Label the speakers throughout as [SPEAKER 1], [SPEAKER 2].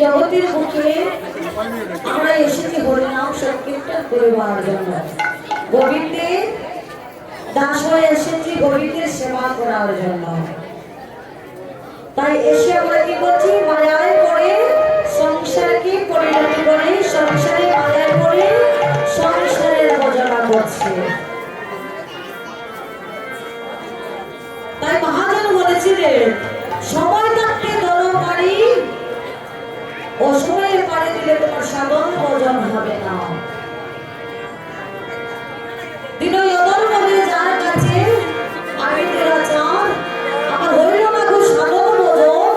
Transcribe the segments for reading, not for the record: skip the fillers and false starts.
[SPEAKER 1] জগতের বুকে আমরা এসেছি হরিনাম সংকীর্তন করবার জন্য, গোবিন্দের দাস হয়ে এসেছি গোবিন্দের সেবা করার জন্য। তাই এসে আমরা কি করছি, মায়ায় পড়ে সংসারকে পরিণতি করে, সংসারে মায়ায় পড়ে সংসারের বোঝনা করছে। তাই মহাজন বলেছিলেন, সময় থাকতে ধরো পারি, অসময়ে পাড়ি দিলে তোমার সাধন ভোজন হবে না। যার কাছে আমি তেরা চাঁদ, আমার হইল না গো সাধন ভোজন,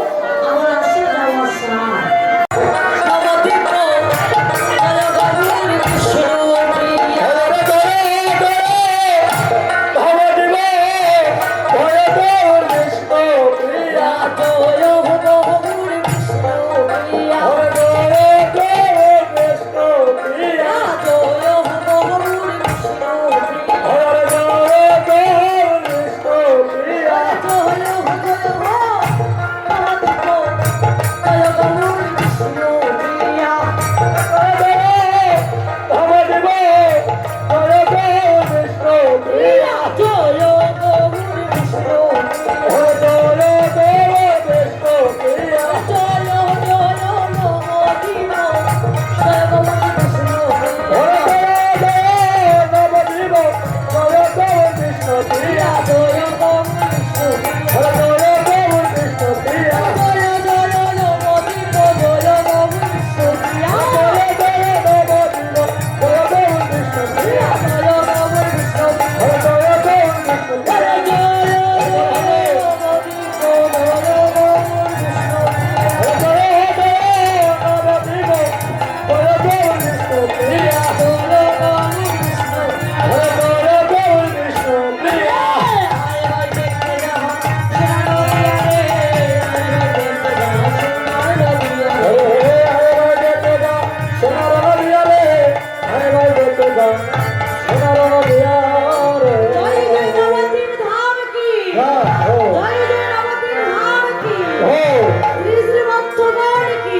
[SPEAKER 1] ভক্তগণ কি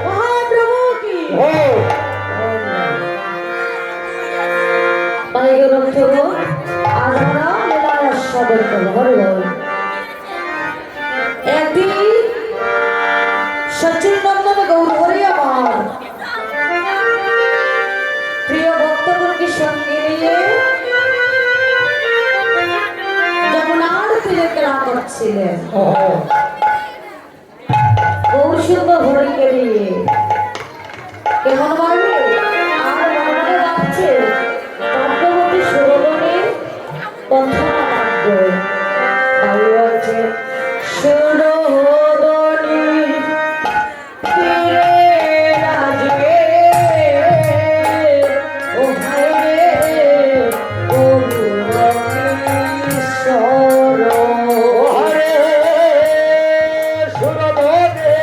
[SPEAKER 1] মহাপ্রভু কি তাই ভক্তগণ আজ আমরা লীলায় আস্বাদন করব। হরি বল। একদিন সচিনন্দন গৌর হরি আমার প্রিয় ভক্তগণকে সঙ্গে নিয়ে যমুনার তীরে খেলা করছিলেন গৌর সুন্দর হরিকে নিয়ে। কেমন ভাবে আর মনে রাখছে ভাগ্যবতী সুরবনের কথা তাই বলছে সুরবনী তীরে রাজে ও ভাই রে গৌর হরে সুরবনে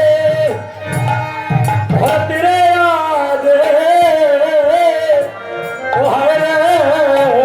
[SPEAKER 1] তীরে রাজে ও ভাই রে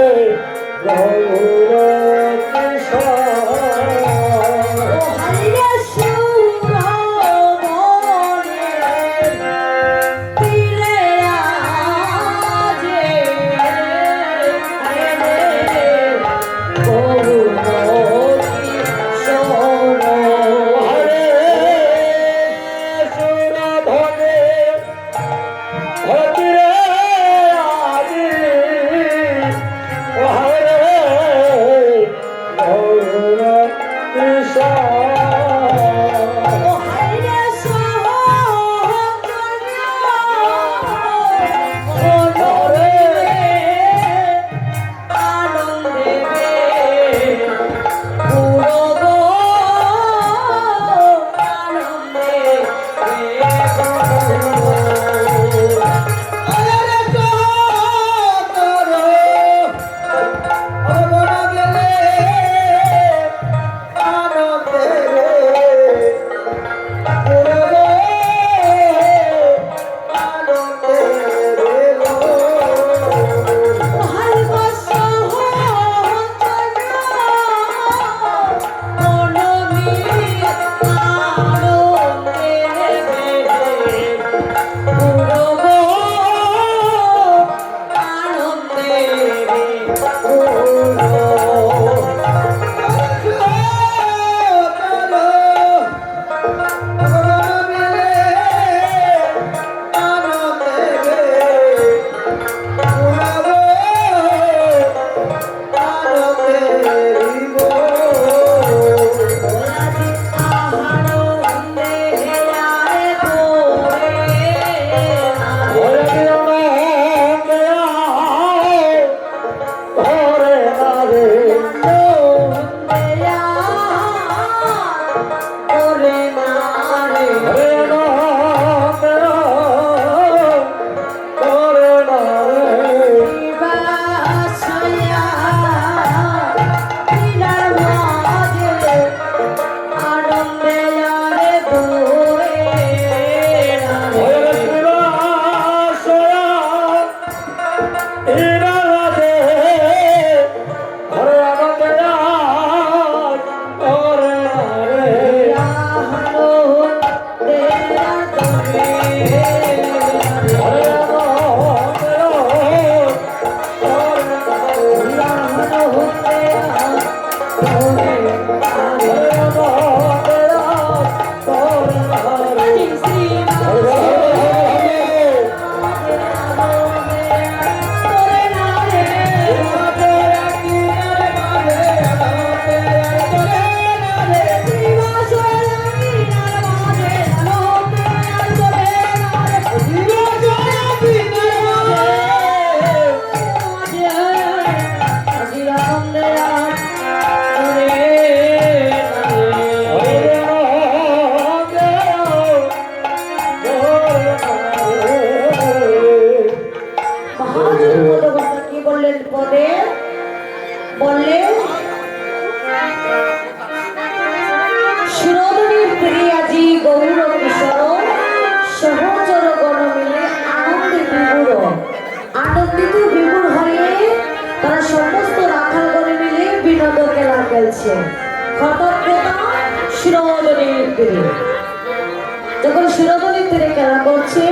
[SPEAKER 1] সুরধনী তীরে খেলা করছে,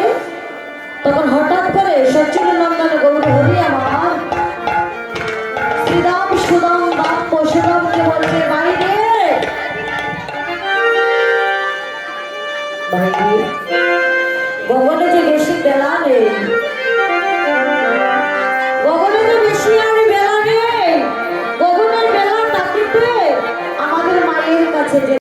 [SPEAKER 1] তখন হঠাৎ করে সচ্চির নন্দন গৌর হরি আমার শ্রীরাম সুদাম বাপ পশুরামকে বলছে, ভাই রে ভাই, গগনে যে বেশি বেলা নেই, গগনে যে বেশি আর বেলা নেই, গগনের বেলা তাকিতে আমাদের মায়ের কাছে যে